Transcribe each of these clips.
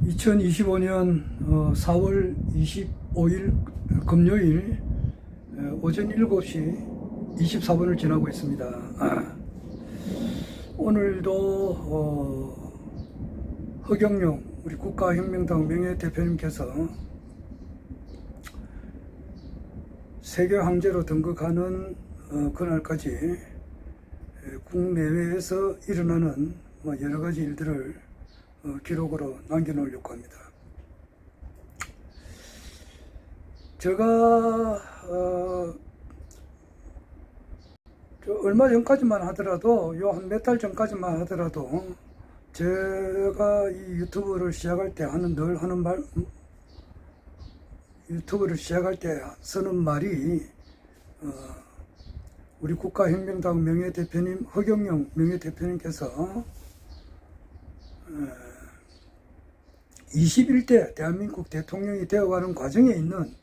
2025년 4월 25일 금요일 오전 7시 24분을 지나고 있습니다. 오늘도 허경영 우리 국가혁명당 명예대표님께서 세계 황제로 등극하는 그날까지 국내외에서 일어나는 여러 가지 일들을 기록으로 남겨놓으려고 합니다. 제가 얼마 전까지만 하더라도 요 한 몇 달 전까지만 하더라도 제가 이 유튜브를 시작할 때 늘 하는 말, 유튜브를 시작할 때 쓰는 말이 우리 국가혁명당 명예대표님 허경영 명예대표님께서 21대 대한민국 대통령이 되어가는 과정에 있는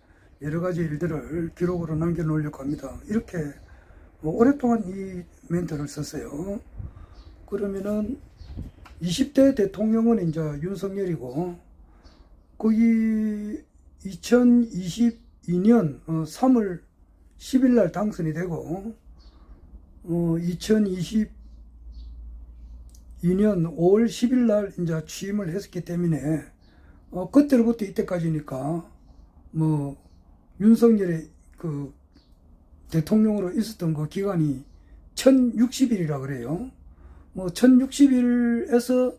여러 가지 일들을 기록으로 남겨놓으려고 합니다. 이렇게 오랫동안 이 멘트를 썼어요. 그러면은 20대 대통령은 이제 윤석열이고, 거기 2022년 3월 10일 날 당선이 되고, 2022년 5월 10일 날 이제 취임을 했었기 때문에, 그때로부터 이때까지니까, 윤석열의 그 대통령으로 있었던 그 기간이 1060일이라 그래요. 1060일에서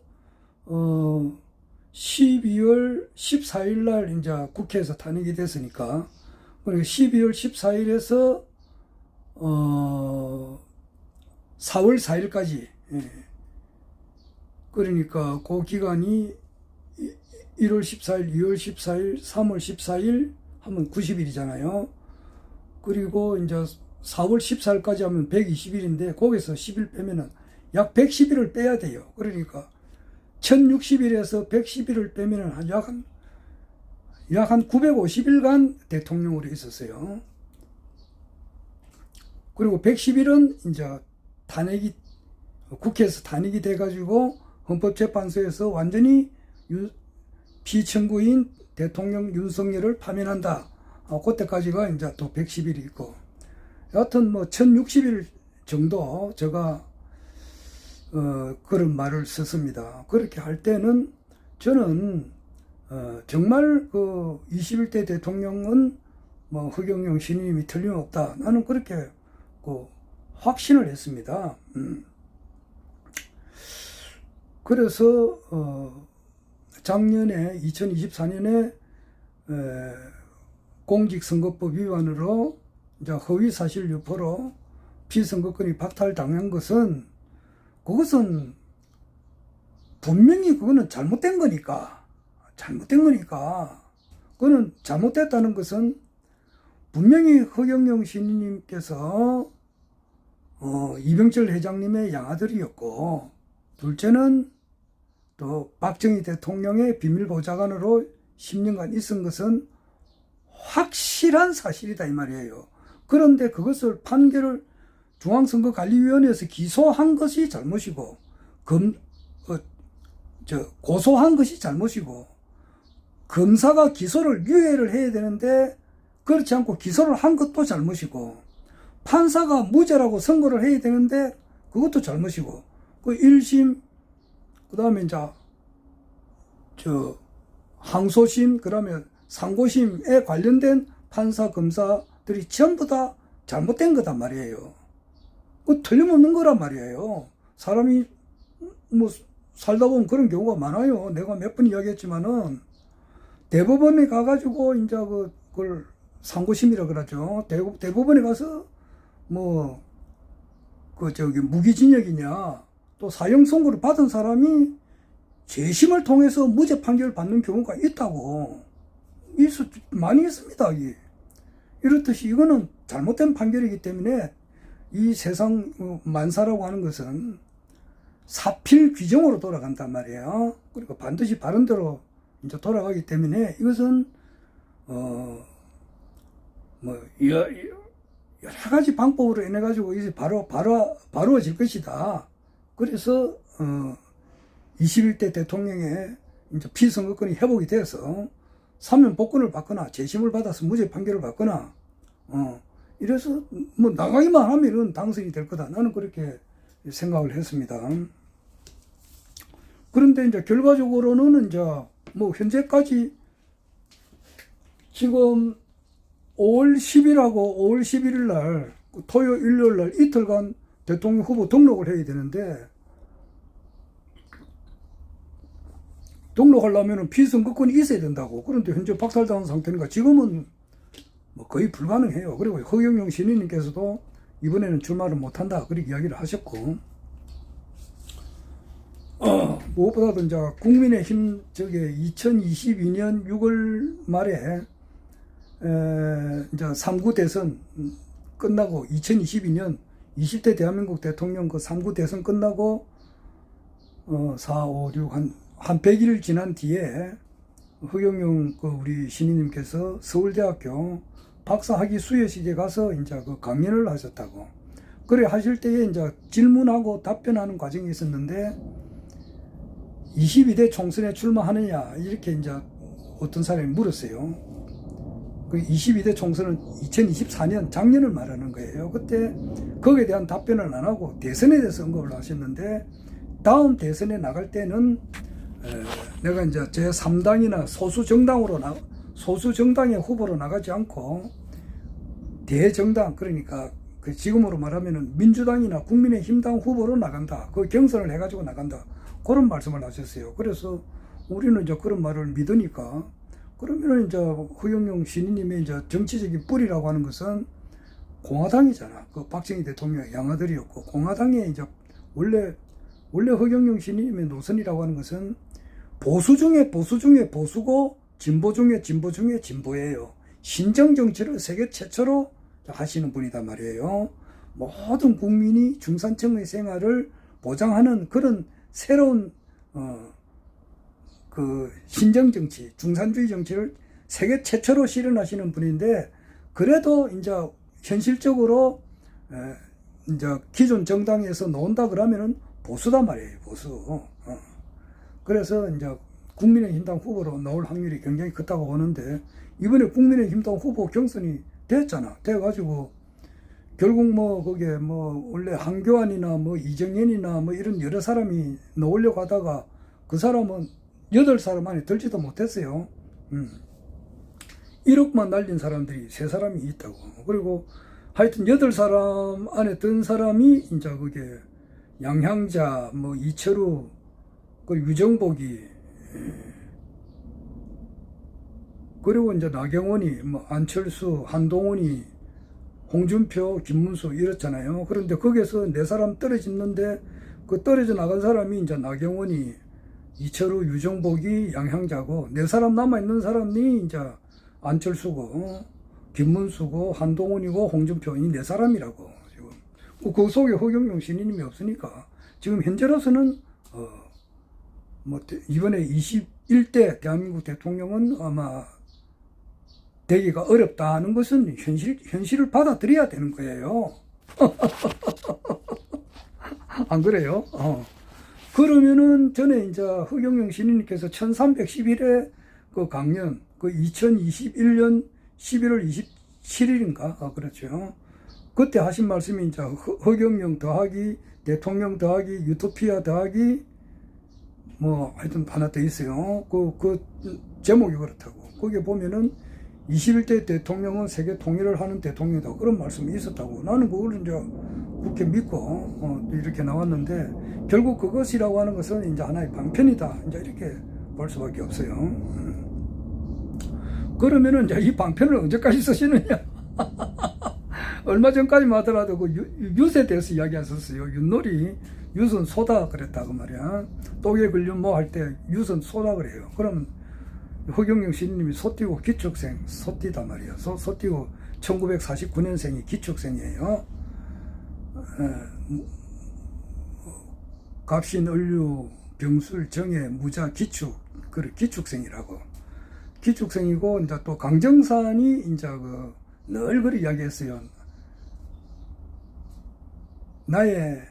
12월 14일 날 이제 국회에서 탄핵이 됐으니까, 그러니까 12월 14일에서 4월 4일까지, 그러니까 그 기간이 1월 14일, 2월 14일, 3월 14일 하면 90일이잖아요. 그리고 이제 4월 14일까지 하면 120일인데, 거기서 10일 빼면은 약 110일을 빼야 돼요. 그러니까 1060일에서 110일을 빼면은 약 한 950일간 대통령으로 있었어요. 그리고 110일은 이제 국회에서 탄핵이 돼가지고 헌법재판소에서 완전히 피청구인 대통령 윤석열을 파면한다. 그때까지가 이제 또 110일이 있고, 여하튼 1060일 정도 제가 그런 말을 썼습니다. 그렇게 할 때는 저는 정말 그 21대 대통령은 허경영 신임이 틀림없다. 나는 그렇게 확신을 했습니다. 그래서 작년에 2024년에 공직선거법 위반으로 이제 허위사실 유포로 피선거권이 박탈당한 것은, 그것은 분명히 그거는 잘못된 거니까, 그거는 잘못됐다는 것은 분명히 허경영 신임님께서 이병철 회장님의 양아들이었고, 둘째는 또 박정희 대통령의 비밀보좌관으로 10년간 있은 것은 확실한 사실이다 이 말이에요. 그런데 그것을 판결을 중앙선거관리위원회에서 기소한 것이 잘못이고, 고소한 것이 잘못이고, 검사가 기소를 유예를 해야 되는데 그렇지 않고 기소를 한 것도 잘못이고, 판사가 무죄라고 선고를 해야 되는데 그것도 잘못이고, 그 1심, 그 다음에 이제 항소심, 그러면 상고심에 관련된 판사, 검사들이 전부 다 잘못된 거단 말이에요. 그 틀림없는 거란 말이에요. 사람이 살다 보면 그런 경우가 많아요. 내가 몇 번 이야기했지만은, 대법원에 가가지고 이제 그걸 상고심이라 그러죠. 대법원에 가서 무기징역이냐, 또 사형 선고를 받은 사람이 재심을 통해서 무죄 판결을 받는 경우가 있다고. 많이 있습니다. 이렇듯이 이거는 잘못된 판결이기 때문에 이 세상 만사라고 하는 것은 사필 규정으로 돌아간단 말이에요. 그리고 반드시 바른대로 이제 돌아가기 때문에 이것은 여러 가지 방법으로 인해 가지고 이제 바로워질 것이다. 그래서 21대 대통령의 이제 피선거권이 회복이 돼서 사면 복권을 받거나 재심을 받아서 무죄 판결을 받거나 이래서 뭐 나가기만 하면은 당선이 될 거다. 나는 그렇게 생각을 했습니다. 그런데 이제 결과적으로는 이제 뭐 현재까지 지금 5월 10일하고 5월 11일 날 토요일 일요일 날 이틀간 대통령 후보 등록을 해야 되는데 등록하려면 피선거권이 있어야 된다고. 그런데 현재 박살당한 상태니까 지금은 뭐 거의 불가능해요. 그리고 허경영 신인님께서도 이번에는 출마를 못한다 그렇게 이야기를 하셨고, 무엇보다도 이제 국민의힘 저게 2022년 6월 말에 이제 3구 대선 끝나고 2022년 20대 대한민국 대통령 그 3구 대선 끝나고 4, 5, 6 한 100일 지난 뒤에 허경영 그 우리 신인님께서 서울대학교 박사학위 수여식에 가서 이제 그 강연을 하셨다고. 그래 하실 때에 이제 질문하고 답변하는 과정이 있었는데 22대 총선에 출마하느냐 이렇게 이제 어떤 사람이 물었어요. 그 22대 총선은 2024년 작년을 말하는 거예요. 그때 거기에 대한 답변을 안 하고 대선에 대해서 언급을 하셨는데 다음 대선에 나갈 때는 내가 이제 제3당이나 소수정당의 후보로 나가지 않고 대정당, 그러니까 그 지금으로 말하면은 민주당이나 국민의힘당 후보로 나간다. 그 경선을 해가지고 나간다. 그런 말씀을 하셨어요. 그래서 우리는 이제 그런 말을 믿으니까 그러면은 이제 허경영 신인님의 이제 정치적인 뿌리라고 하는 것은 공화당이잖아. 그 박정희 대통령의 양아들이었고 공화당의 이제 원래 허경영 신인님의 노선이라고 하는 것은 보수 중에 보수고 진보 중에 진보예요. 신정 정치를 세계 최초로 하시는 분이단 말이에요. 모든 국민이 중산층의 생활을 보장하는 그런 새로운 그 신정 정치, 중산주의 정치를 세계 최초로 실현하시는 분인데 그래도 이제 현실적으로 이제 기존 정당에서 나온다 그러면은 보수단 말이에요. 보수. 그래서 이제 국민의힘당 후보로 나올 확률이 굉장히 크다고 보는데 이번에 국민의힘당 후보 경선이 됐잖아. 돼가지고 결국 뭐 거기에 뭐 원래 한교안이나 뭐 이정현이나 뭐 이런 여러 사람이 나오려고 하다가 그 사람은 8사람 안에 들지도 못했어요. 1억만 날린 사람들이 3사람이 있다고. 그리고 하여튼 8사람 안에 든 사람이 이제 그게 양향자, 뭐 이철우, 그리고 유정복이, 그리고 이제 나경원이, 뭐 안철수, 한동훈이, 홍준표, 김문수 이렇잖아요. 그런데 거기에서 4사람 떨어졌는데 그 떨어져 나간 사람이 이제 나경원이, 이철우, 유정복이, 양향자고 4사람 남아있는 사람이 이제 안철수고 김문수고 한동훈이고 홍준표 이 4사람이라고 지금. 그 속에 허경영 신인님이 없으니까 지금 현재로서는 뭐 이번에 21대 대한민국 대통령은 아마 되기가 어렵다는 것은 현실을 받아들여야 되는 거예요. 안 그래요? 그러면은 전에 이제 허경영 신인님께서 1311회 그 강연, 그 2021년 11월 27일인가? 그렇죠. 그때 하신 말씀이 이제 허경영 더하기 대통령 더하기 유토피아 더하기 뭐 하여튼 하나 더 있어요. 그 제목이 그렇다고. 거기에 보면은 21대 대통령은 세계 통일을 하는 대통령이다. 그런 말씀이 있었다고. 나는 그걸 이제 그렇게 믿고 이렇게 나왔는데 결국 그것이라고 하는 것은 이제 하나의 방편이다. 이제 이렇게 볼 수밖에 없어요. 그러면은 이제 이 방편을 언제까지 쓰시느냐? 얼마 전까지만 하더라도 그 윷에 대해서 이야기하셨어요. 윷놀이, 윷은 소다 그랬다고 말이야. 똑에 걸려 뭐 할 때 윷은 소다 그래요. 그럼 허경영 신님이 소띠고 기축생, 소띠다 말이야. 소띠고 1949년생이 기축생이에요. 갑신, 을류, 병술, 정해, 무자, 기축, 그 기축생이라고. 기축생이고 이제 또 강정산이 이제 늘 그리 이야기했어요. 나의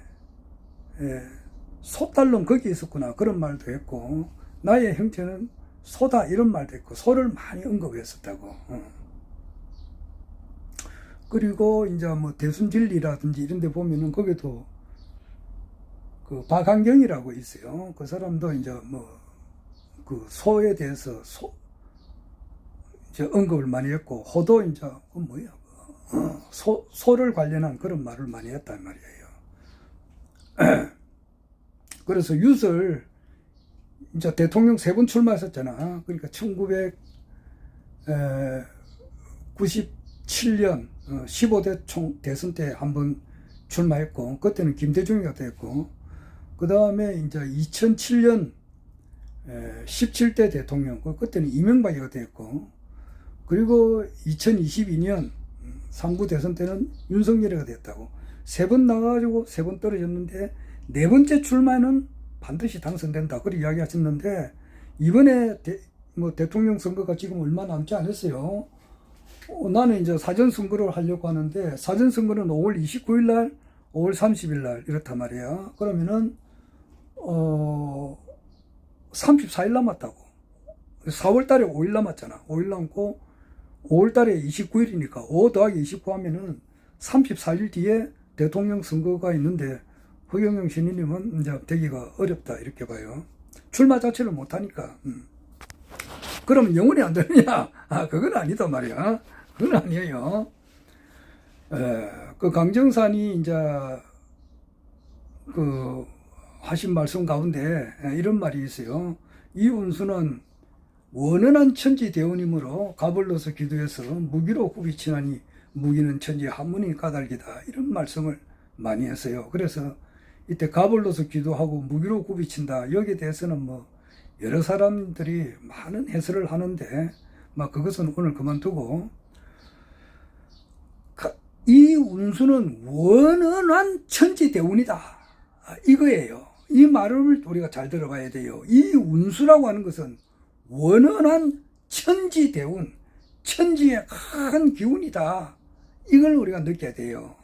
소딸놈 거기 있었구나 그런 말도 했고 나의 형체는 소다 이런 말도 있고 소를 많이 언급했었다고. 그리고 이제 뭐 대순진리라든지 이런 데 보면은 거기도 그 박한경이라고 있어요. 그 사람도 이제 뭐 그 소에 대해서 이제 언급을 많이 했고, 호도 이제 그 뭐야 소를 관련한 그런 말을 많이 했단 말이에요. 그래서 유설 이제 대통령 3번 출마했었잖아. 그러니까 1997년 15대 대선 때 한번 출마했고, 그때는 김대중이가 됐고, 그 다음에 이제 2007년 17대 대통령, 그때는 이명박이가 됐고, 그리고 2022년 3구 대선 때는 윤석열이가 됐다고. 3번 나가가지고 3번 떨어졌는데 4번째 출마에는 반드시 당선된다. 그렇게 이야기하셨는데, 이번에 대통령 선거가 지금 얼마 남지 않았어요. 나는 이제 사전선거를 하려고 하는데, 사전선거는 5월 29일 날, 5월 30일 날, 이렇단 말이야. 그러면은, 34일 남았다고. 4월 달에 5일 남았잖아. 5일 남고, 5월 달에 29일이니까, 5 더하기 29 하면은 34일 뒤에 대통령 선거가 있는데, 허경영 신인님은 이제 되기가 어렵다. 이렇게 봐요. 출마 자체를 못하니까. 그러면 영원히 안 되느냐? 그건 아니다 말이야. 그건 아니에요. 그 강정산이 이제 그 하신 말씀 가운데 이런 말이 있어요. 이 운수는 원연한 천지대운이므로 갑을 넣어서 기도해서 무기로 굽이치나니 무기는 천지 한문이 까닭이다. 이런 말씀을 많이 했어요. 그래서 이때 갑을 넣어서 기도하고 무기로 굽이친다. 여기에 대해서는 뭐 여러 사람들이 많은 해설을 하는데, 막 그것은 오늘 그만두고, 이 운수는 원연한 천지대운이다. 이거예요. 이 말을 우리가 잘 들어봐야 돼요. 이 운수라고 하는 것은 원연한 천지대운, 천지의 큰 기운이다. 이걸 우리가 느껴야 돼요.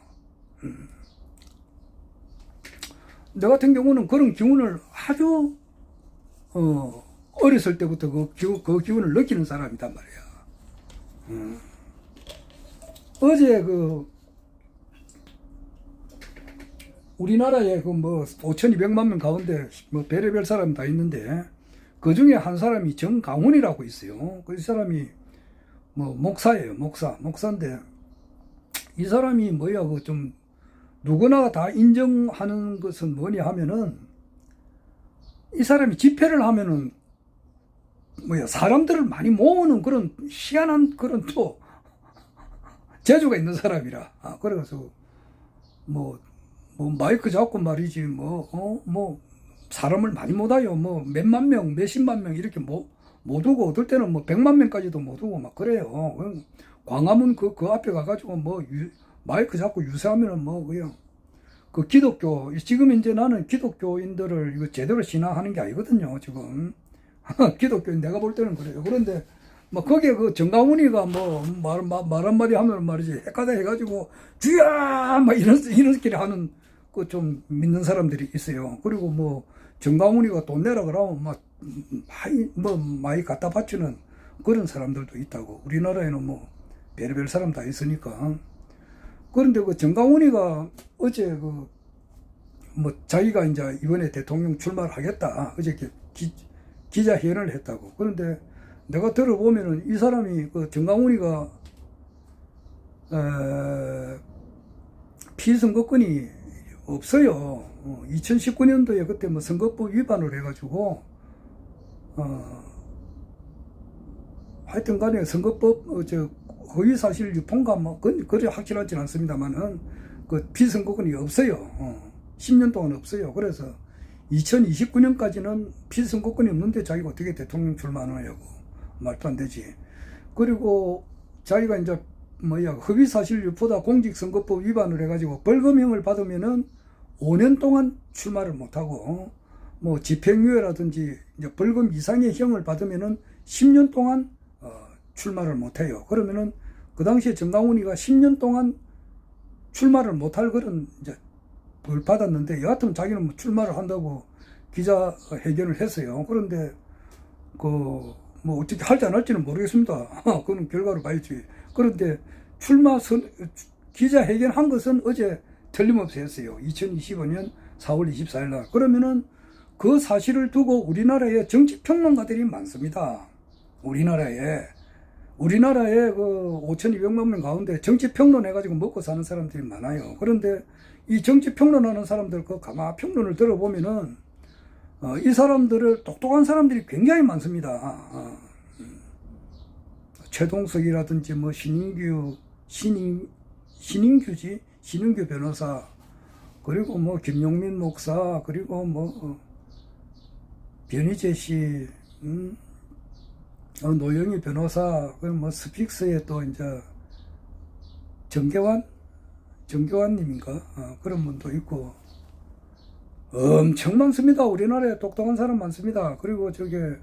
너 같은 경우는 그런 기운을 아주 어렸을 때부터 그 기운을 느끼는 사람이단 말이야. 어제 우리나라에 5,200만 명 가운데 별의별 사람 다 있는데, 그 중에 한 사람이 정강훈이라고 있어요. 그 사람이 목사예요. 목사인데, 이 사람이 좀 누구나 다 인정하는 것은 뭐냐 하면은, 이 사람이 집회를 하면은 사람들을 많이 모으는 그런 희한한 그런 또 재주가 있는 사람이라. 그래서 마이크 잡고 말이지 사람을 많이 못 와요. 몇만 명, 몇십만 명 이렇게 못 오고, 어떨 때는 100만 명까지도 못 오고 막 그래요. 광화문 그 앞에 가가지고 마이크 잡고 유세하면은 그냥 그 기독교, 지금 이제 나는 기독교인들을 이거 제대로 신앙하는 게 아니거든요, 지금. 기독교인 내가 볼 때는 그래요. 그런데 거기에 정강훈이가 말 한마디 하면 말이지, 헷가다 해가지고 주야 이런 하는 좀 믿는 사람들이 있어요. 그리고 정강훈이가 돈 내라 그러면 많이 갖다 바치는 그런 사람들도 있다고. 우리나라에는 별의별 사람 다 있으니까. 그런데 정강훈이가 어제 자기가 이제 이번에 대통령 출마를 하겠다. 어제 기자회견을 했다고. 그런데 내가 들어보면은 이 사람이 정강훈이가 피선거권이 없어요. 2019년도에 그때 선거법 위반을 해가지고 하여튼 간에 선거법 허위사실 유포인가 그래 확실하지는 않습니다만은 피선거권이 없어요. 10년 동안 없어요. 그래서 2029년까지는 피선거권이 없는데 자기가 어떻게 대통령 출마하느냐고. 말도 안 되지. 그리고 자기가 이제 허위사실 유포다 공직선거법 위반을 해가지고 벌금형을 받으면은 5년 동안 출마를 못하고, 집행유예라든지 이제 벌금 이상의 형을 받으면은 10년 동안 출마를 못해요. 그러면은 그 당시에 정강훈이가 10년 동안 출마를 못할 그런 이제 벌 받았는데, 여하튼 자기는 출마를 한다고 기자회견을 했어요. 그런데 뭐 어떻게 할지 안 할지는 모르겠습니다. 그건 결과로 봐야지. 그런데 기자회견한 것은 어제 틀림없이 했어요. 2025년 4월 24일 날. 그러면은 그 사실을 두고 우리나라에 정치평론가들이 많습니다. 우리나라에 그 5,200만 명 가운데 정치평론 해가지고 먹고 사는 사람들이 많아요. 그런데 이 정치평론하는 사람들 그 가마 평론을 들어보면은 이 사람들을 똑똑한 사람들이 굉장히 많습니다. 최동석이라든지 뭐 신인규 변호사, 그리고 뭐 김용민 목사, 그리고 뭐 변희재 씨, 노영희 변호사, 그리고 뭐 스픽스에 또 이제 정계환님인가 그런 분도 있고 엄청 많습니다. 우리나라에 똑똑한 사람 많습니다. 그리고 저게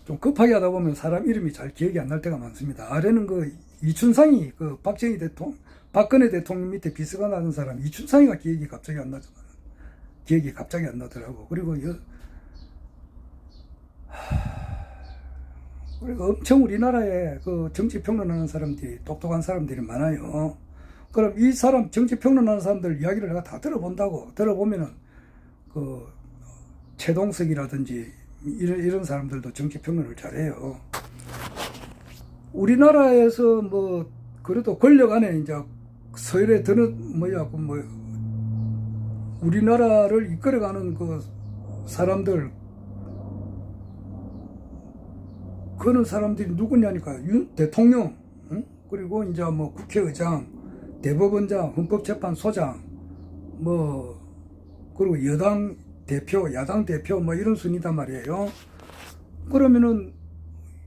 좀 급하게 하다 보면 사람 이름이 잘 기억이 안 날 때가 많습니다. 아래는 그 이춘상이 그 박근혜 대통령 밑에 비서관 하는 사람 이춘상이가 기억이 갑자기 안 나더라고. 그리고 그리고 엄청 우리나라에 그 정치 평론하는 사람들이 똑똑한 사람들이 많아요. 그럼 이 사람 정치 평론하는 사람들 이야기를 내가 다 들어보면은 그 최동석이라든지 이런 사람들도 정치 평론을 잘해요. 우리나라에서 뭐 그래도 권력 안에 이제 서열에 드는 우리나라를 이끌어가는 그 사람들, 그런 사람들이 누구냐니까 대통령, 그리고 이제 뭐 국회의장, 대법원장, 헌법재판소장, 뭐 그리고 여당 대표, 야당 대표 뭐 이런 순이단 말이에요. 그러면은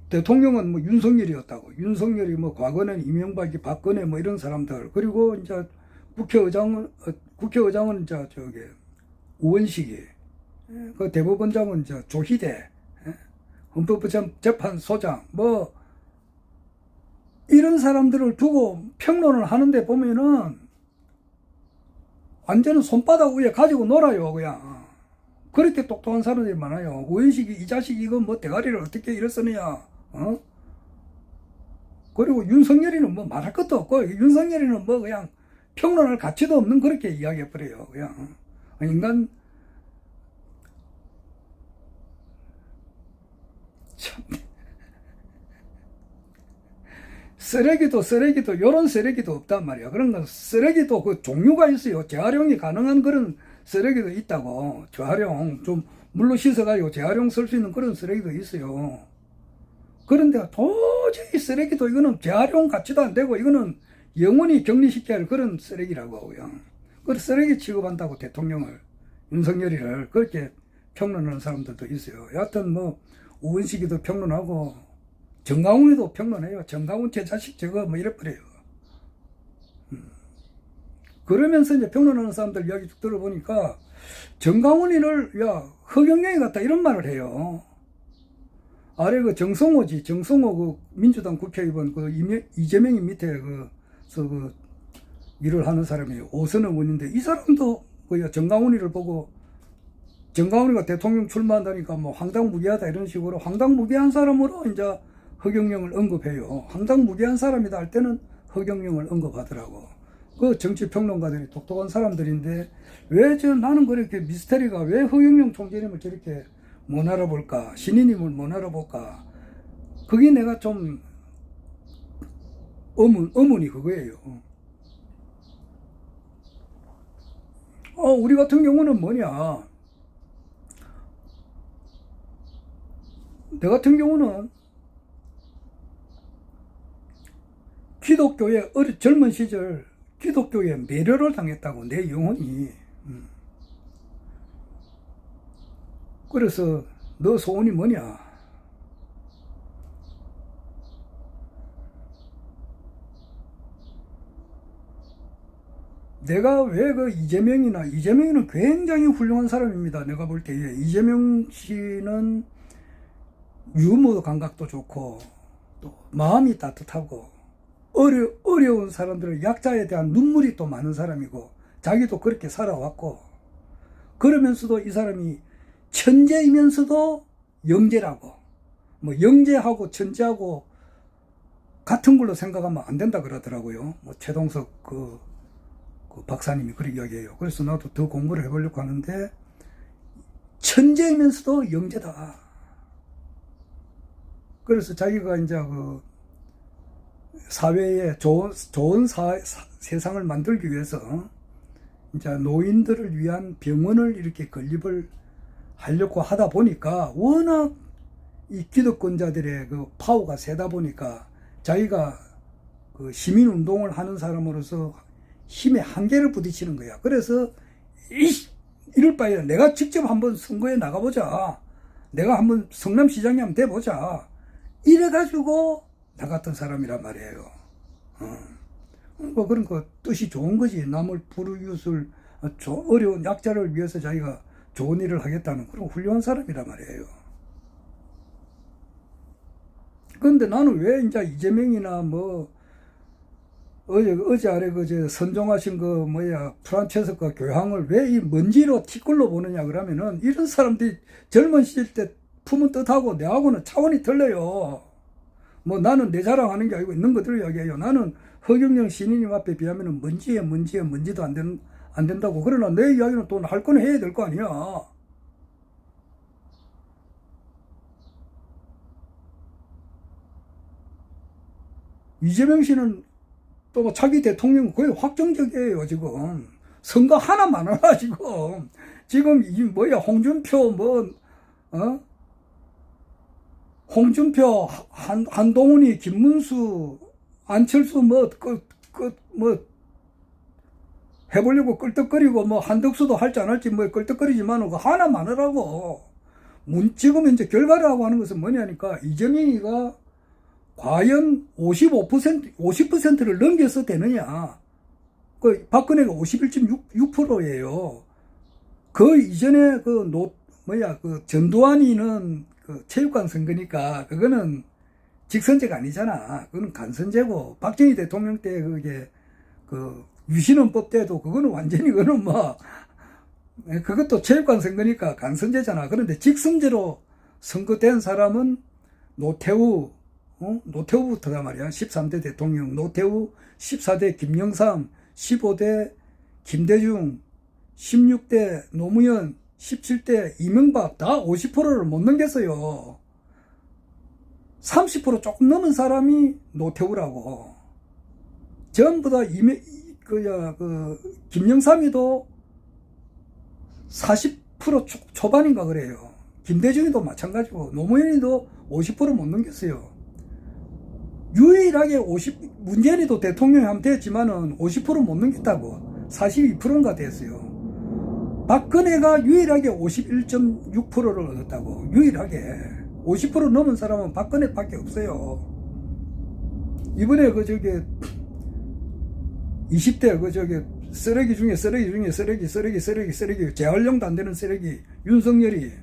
대통령은 뭐 윤석열이었다고. 윤석열이 뭐 과거는 이명박이, 박근혜 뭐 이런 사람들. 그리고 이제 국회의장은 이제 저기 우원식이, 그 대법원장은 이제 조희대, 헌법재판소장 뭐 이런 사람들을 두고 평론을 하는데 보면은 완전히 손바닥 위에 가지고 놀아요, 그냥. 그렇게 똑똑한 사람들이 많아요. 우원식이 이 자식 이거 뭐 대가리를 어떻게 일었느냐, 그리고 윤석열이는 뭐 말할 것도 없고, 윤석열이는 뭐 그냥 평론할 가치도 없는 그렇게 이야기해버려요, 그냥. 인간, 참. 쓰레기도 요런 쓰레기도 없단 말이야. 그런 건 쓰레기도 그 종류가 있어요. 재활용이 가능한 그런 쓰레기도 있다고. 재활용 좀 물로 씻어가지고 재활용 쓸 수 있는 그런 쓰레기도 있어요. 그런데 도저히 쓰레기도 이거는 재활용 가치도 안 되고 이거는 영원히 격리시켜야 할 그런 쓰레기라고. 그냥 그 쓰레기 취급한다고 대통령을, 윤석열이를 그렇게 평론하는 사람들도 있어요. 여하튼 뭐 우원식이도 평론하고 정강훈이도 평론해요. 정강훈 제 자식 저거 뭐 이래버려요. 그러면서 이제 평론하는 사람들 이야기 쭉 들어보니까 정강훈이를 허경영이 같다 이런 말을 해요. 아래 그 정성호 그 민주당 국회의원 그 이재명이 밑에 그 일을 하는 사람이에요. 오선 의원인데 이 사람도 그 정강훈이를 보고 정강훈이가 대통령 출마한다니까 뭐 황당무계하다 이런 식으로 황당무계한 사람으로 이제 허경영을 언급해요. 황당무계한 사람이다 할 때는 허경영을 언급하더라고. 그 정치평론가들이 똑똑한 사람들인데 나는 그렇게 미스터리가 왜 허경영 총재님을 저렇게 못 알아볼까, 신인님을 못 알아볼까, 그게 내가 좀 의문이 그거예요. 우리 같은 경우는 뭐냐, 내 같은 경우는 기독교에 젊은 시절 기독교에 매료를 당했다고, 내 영혼이. 그래서 너 소원이 뭐냐? 내가 왜 그 이재명이는 굉장히 훌륭한 사람입니다. 내가 볼 때에 이재명 씨는 유머 감각도 좋고 또 마음이 따뜻하고 어려운 사람들의 약자에 대한 눈물이 또 많은 사람이고 자기도 그렇게 살아왔고, 그러면서도 이 사람이 천재이면서도 영재라고, 뭐 영재하고 천재하고 같은 걸로 생각하면 안 된다 그러더라고요. 뭐 최동석 그 박사님이 그렇게 이야기해요. 그래서 나도 더 공부를 해보려고 하는데, 천재이면서도 영재다. 그래서 자기가 이제 그 사회에 좋은 세상을 만들기 위해서 이제 노인들을 위한 병원을 이렇게 건립을 하려고 하다 보니까, 워낙 이 기득권자들의 그 파워가 세다 보니까 자기가 그 시민 운동을 하는 사람으로서 힘의 한계를 부딪히는 거야. 그래서 이럴 바에 내가 직접 한번 선거에 나가보자, 내가 한번 성남시장이 한번 돼보자, 이래가지고 나갔던 사람이란 말이에요. 뭐 그런 거 뜻이 좋은 거지. 남을 부르짖을 어려운 약자를 위해서 자기가 좋은 일을 하겠다는 그런 훌륭한 사람이란 말이에요. 그런데 나는 왜 이제 이재명이나 뭐 어제 아래 그 선종하신 그 프란체스코 교황을 왜 이 먼지로 티끌로 보느냐 그러면은, 이런 사람들이 젊은 시절 때 품은 뜻하고 내하고는 차원이 틀려요. 뭐 나는 내 자랑하는 게 아니고 있는 것들을 이야기해요. 나는 허경영 신인님 앞에 비하면은 먼지도 안 된다고. 그러나 내 이야기는 또 할 거는 해야 될 거 아니야. 이재명 씨는 또 뭐 차기 대통령 거의 확정적이에요. 지금 선거 하나만 하나 지금 이 홍준표 홍준표 한동훈이 김문수 안철수 해보려고 끌떡거리고, 한덕수도 할지 안 할지 끌떡거리지만 그 하나만 하라고. 지금 이제 결과를 하고 하는 것은 뭐냐니까, 이재명이가 과연 50%를 넘겨서 되느냐. 그 박근혜가 51.6%예요. 그 이전에 그 전두환이는 그 체육관 선거니까 그거는 직선제가 아니잖아. 그거는 간선제고, 박정희 대통령 때 그게 그 유신헌법 때도 그거는 완전히 그것도 체육관 선거니까 간선제잖아. 그런데 직선제로 선거된 사람은 노태우부터다 말이야. 13대 대통령 노태우, 14대 김영삼, 15대 김대중, 16대 노무현, 17대 이명박, 다 50%를 못 넘겼어요. 30% 조금 넘은 사람이 노태우라고. 전부 다 김영삼이도 40% 초반인가 그래요. 김대중이도 마찬가지고, 노무현이도 50% 못 넘겼어요. 유일하게 문재인이도 대통령이 하면 됐지만은 50% 못 넘겼다고. 42%인가 됐어요. 박근혜가 유일하게 51.6%를 얻었다고. 유일하게 50% 넘은 사람은 박근혜밖에 없어요. 이번에 20대 쓰레기 중에 쓰레기 재활용도 안 되는 쓰레기 윤석열이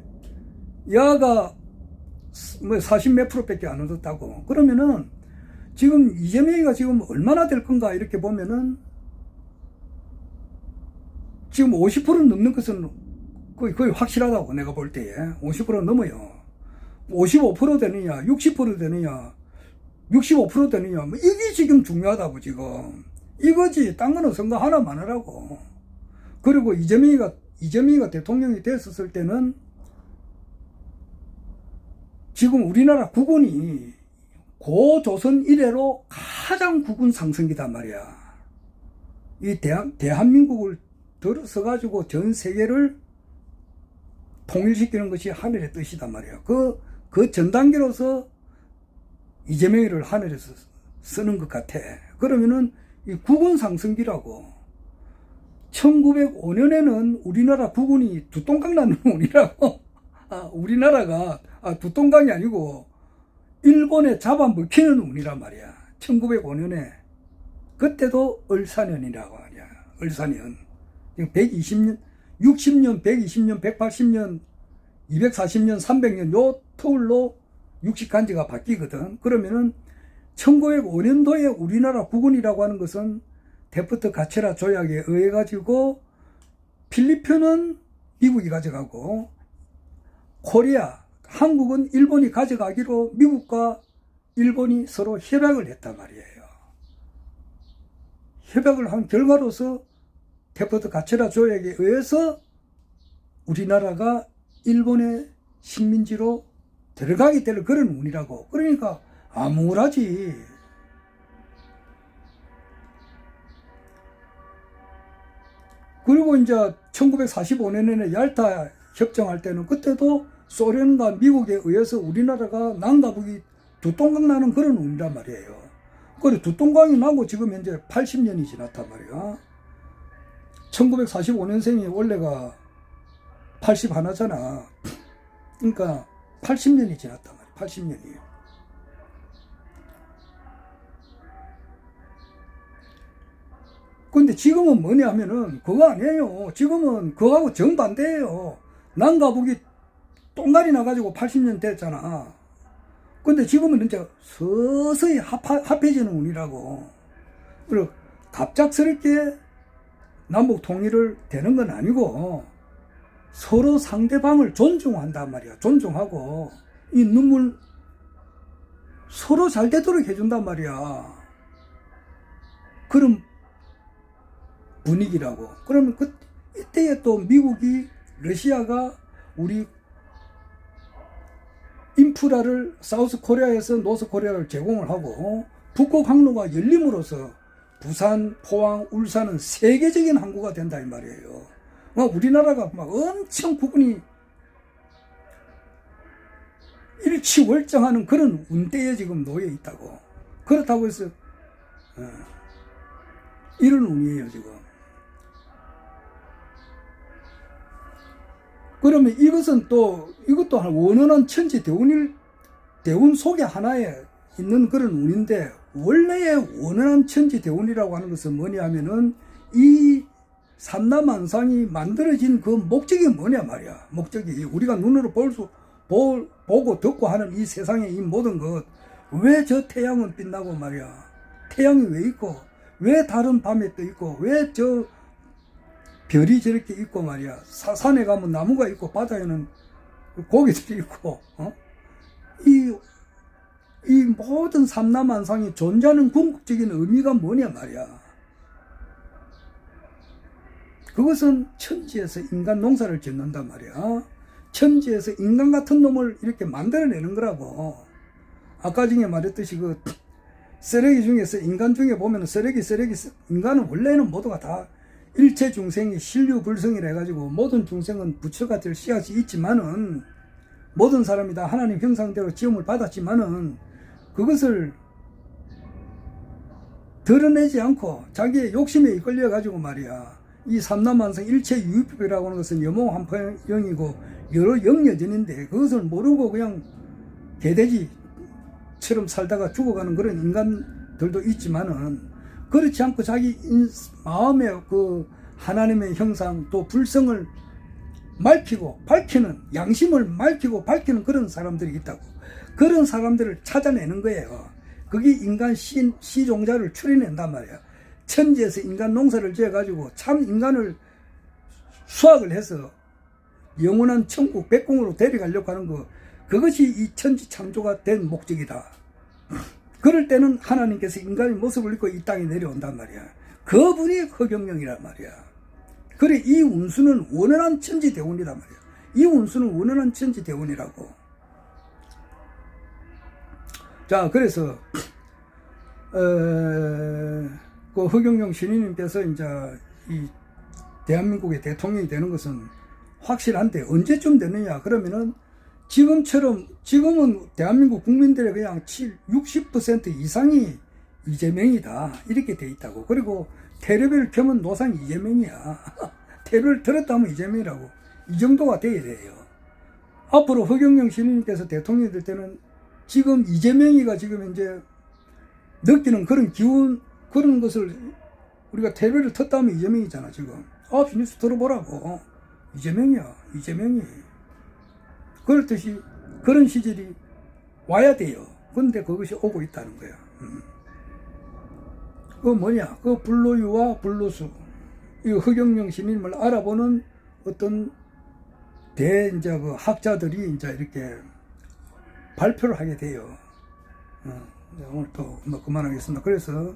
야가 40몇 %밖에 안 얻었다고. 그러면은 지금 이재명이가 지금 얼마나 될 건가 이렇게 보면은, 지금 50% 넘는 것은 거의 확실하다고 내가 볼 때에. 50% 넘어요. 55% 되느냐, 60% 되느냐, 65% 되느냐, 이게 지금 중요하다고. 지금 이거지. 딴 거는 선거 하나만 하라고. 그리고 이재명이가 대통령이 됐었을 때는 지금 우리나라 국군이 고조선 이래로 가장 국군 상승기단 말이야. 이 대한민국을 들어서가지고 전 세계를 통일시키는 것이 하늘의 뜻이단 말이야. 그 전단계로서 이재명이를 하늘에서 쓰는 것 같아. 그러면은 이 국군 상승기라고. 1905년에는 우리나라 국군이 두똥강 나는 운이라고. 우리나라가 두똥강이 아니고 일본에 잡아먹히는 운이란 말이야. 1905년에. 그때도 을사년이라고 하냐. 을사년. 120년, 60년, 120년, 180년, 240년, 300년 요 터울로 60간지가 바뀌거든. 그러면은 1905년도에 우리나라 국군이라고 하는 것은 데프트 가체라 조약에 의해 가지고 필리핀은 미국이 가져가고 코리아, 한국은 일본이 가져가기로 미국과 일본이 서로 협약을 했단 말이에요. 협약을 한 결과로서 데프트 가체라 조약에 의해서 우리나라가 일본의 식민지로 들어가게 될 그런 운이라고. 그러니까 암울하지. 그리고 이제 1945년에 얄타 협정할 때는 그때도 소련과 미국에 의해서 우리나라가 남과 북이 두 동강 나는 그런 운이란 말이에요. 그래 두 동강이 나고 지금 현재 80년이 지났단 말이야. 1945년생이 원래가 81잖아. 그러니까 80년이 지났단 말이야. 80년이. 근데 지금은 뭐냐 하면은 그거 아니에요. 지금은 그거하고 정반대예요. 남과 북이 똥갈이 나가지고 80년 됐잖아. 근데 지금은 이제 서서히 합해지는 운이라고. 그리고 갑작스럽게 남북 통일을 되는 건 아니고 서로 상대방을 존중한단 말이야. 존중하고 이 눈물 서로 잘 되도록 해준단 말이야. 그런 분위기라고. 그러면 이때에 또 미국이 러시아가 우리 인프라를 사우스 코리아에서 노스 코리아를 제공을 하고 북극 항로가 열림으로써 부산, 포항, 울산은 세계적인 항구가 된다 이 말이에요. 우리나라가 막 엄청 부근이 일치월장하는 그런 운대에 지금 놓여 있다고. 그렇다고 해서 이런 운이에요 지금. 그러면 이것도 한 원원한 천지 대운 속에 하나에 있는 그런 운인데, 원래의 원원한 천지 대운이라고 하는 것은 뭐냐 하면은 이 삼라만상이 만들어진 그 목적이 뭐냐 말이야. 목적이 우리가 눈으로 보고 듣고 하는 이 세상의 이 모든 것, 왜 저 태양은 빛나고 말이야. 태양이 왜 있고, 왜 다른 밤에 떠 있고, 왜 저 별이 저렇게 있고 말이야. 산에 가면 나무가 있고 바다에는 고기들이 있고, 이 모든 삼라만상이 존재하는 궁극적인 의미가 뭐냐 말이야. 그것은 천지에서 인간 농사를 짓는단 말이야. 천지에서 인간 같은 놈을 이렇게 만들어내는 거라고. 아까 전에 말했듯이 그 쓰레기 중에서 인간 중에 보면 쓰레기 인간은 원래는 모두가 다 일체 중생이 신류불성이라 해가지고 모든 중생은 부처가 될 씨앗이 있지만은, 모든 사람이 다 하나님 형상대로 지음을 받았지만은 그것을 드러내지 않고 자기의 욕심에 이끌려 가지고 말이야, 이 삼라만상 일체 유입이라고 하는 것은 여몽한포영이고 여러 영여전인데 그것을 모르고 그냥 개돼지처럼 살다가 죽어가는 그런 인간들도 있지만은, 그렇지 않고 자기 마음의 그 하나님의 형상 또 불성을 밝히는, 양심을 밝히는 그런 사람들이 있다고. 그런 사람들을 찾아내는 거예요. 그게 인간 시종자를 추려낸단 말이야. 천지에서 인간 농사를 지어가지고 참 인간을 수학을 해서 영원한 천국 백궁으로 데려가려고 하는 거, 그것이 이 천지 창조가 된 목적이다. 그럴 때는 하나님께서 인간의 모습을 입고 이 땅에 내려온단 말이야. 그분이 허경영이란 말이야. 그래, 이 운수는 원활한 천지대운이란 말이야. 이 운수는 원활한 천지대운이라고. 자, 그래서 그 허경영 신인님께서 이제 이 대한민국의 대통령이 되는 것은 확실한데 언제쯤 되느냐 그러면은, 지금은 대한민국 국민들의 그냥 60% 이상이 이재명이다 이렇게 돼 있다고. 그리고 테레비를 켜면 노상 이재명이야. 테레비를 들었다면 이재명이라고. 이 정도가 돼야 돼요. 앞으로 허경영 신인님께서 대통령이 될 때는 지금 이재명이가 지금 이제 느끼는 그런 기운, 그런 것을 우리가 테레비를 텄다면 이재명이잖아. 지금 9시 뉴스 들어보라고. 이재명이야. 이재명이. 그렇듯이 그런 시절이 와야 돼요. 근데 그것이 오고 있다는 거야. 그 뭐냐, 그 불로유와 불로수, 이 허경영 신임을 알아보는 어떤 이제 그 학자들이 이제 이렇게 발표를 하게 돼요. 오늘 또 뭐 그만하겠습니다. 그래서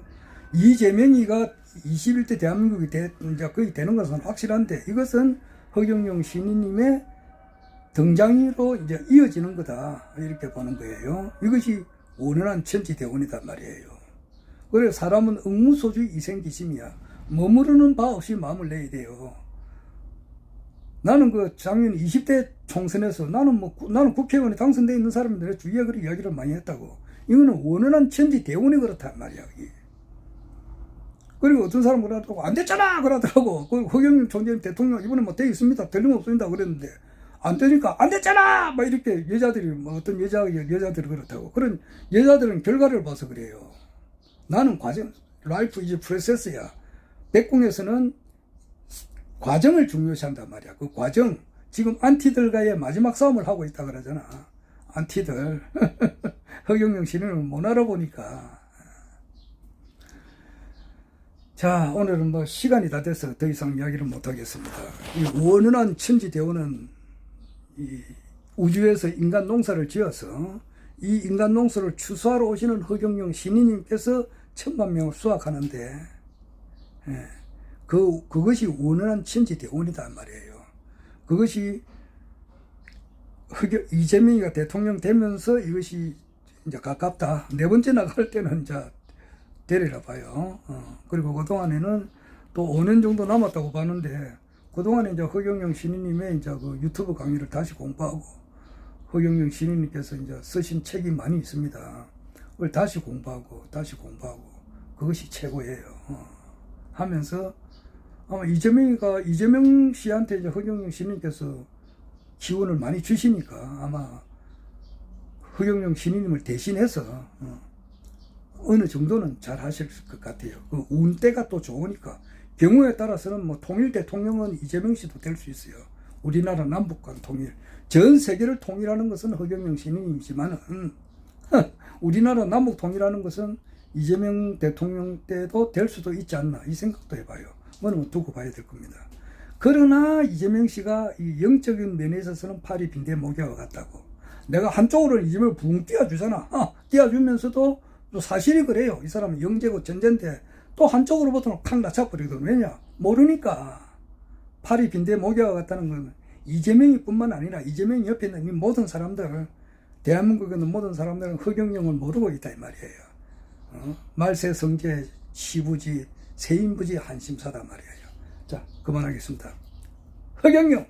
이재명이가 21대 대한민국이 이제 거의 되는 것은 확실한데, 이것은 허경영 신임의 등장으로 이제 이어지는 거다, 이렇게 보는 거예요. 이것이 온전한 천지대원이단 말이에요. 그래서 사람은 응무소주의 이생기심이야. 머무르는 바 없이 마음을 내야 돼요. 나는 그 작년 20대 총선에서 나는 국회의원에 당선되어 있는 사람들의 주위에 그렇게 이야기를 많이 했다고. 이거는 원활한 천지대원이 그렇단 말이야, 이게. 그리고 어떤 사람 그러더라고, 안 됐잖아! 그러더라고. 그 허경영 총재님 대통령 이번에 뭐 되어 있습니다. 틀림없습니다. 그랬는데, 안 되니까, 안 됐잖아! 막 이렇게 여자들이, 뭐 어떤 여자들이 그렇다고. 그런 여자들은 결과를 봐서 그래요. 나는 과정, 라이프 이즈 프로세스야. 백궁에서는 과정을 중요시한단 말이야. 그 과정. 지금 안티들과의 마지막 싸움을 하고 있다 그러잖아. 안티들. 허경영 씨는 못 알아보니까. 자, 오늘은 뭐 시간이 다 돼서 더 이상 이야기를 못 하겠습니다. 이 원활한 천지대원은 이 우주에서 인간 농사를 지어서 이 인간 농사를 추수하러 오시는 허경영 신인님께서 1000만 명을 수확하는데, 그것이 원활한 천지대원이다 말이에요. 그것이 이재명이가 대통령 되면서 이것이 이제 가깝다. 네 번째 나갈 때는 이제 데리라 봐요. 그리고 그동안에는 또 5년 정도 남았다고 봤는데, 그동안에 이제 허경영 신인님의 이제 그 유튜브 강의를 다시 공부하고, 허경영 신인님께서 이제 쓰신 책이 많이 있습니다. 그걸 다시 공부하고, 그것이 최고예요. 하면서, 아마 이재명 씨한테 이제 허경영 신인님께서 지원을 많이 주시니까 아마 허경영 신인님을 대신해서, 어느 정도는 잘 하실 것 같아요. 그 운때가 또 좋으니까. 경우에 따라서는 뭐 통일 대통령은 이재명 씨도 될 수 있어요. 우리나라 남북 간 통일. 전 세계를 통일하는 것은 허경영 신인이지만은, 우리나라 남북 통일하는 것은 이재명 대통령 때도 될 수도 있지 않나, 이 생각도 해봐요. 뭐는 두고 봐야 될 겁니다. 그러나 이재명 씨가 이 영적인 면에 있어서는 팔이 빈대 모기와 같다고. 내가 한쪽으로 이재명을 붕 띄워주잖아. 띄워주면서도 또 사실이 그래요. 이 사람은 영재고 전제인데 또 한쪽으로부터는 칵 낮춰버리거든. 왜냐? 모르니까. 팔이 빈대 모기와 같다는 건 이재명이 뿐만 아니라 이재명 옆에 있는 이 모든 사람들, 대한민국에 있는 모든 사람들은 허경영을 모르고 있다 이 말이에요. 말세성제 시부지 세인부지 한심사다 말이에요. 자, 그만하겠습니다. 허경영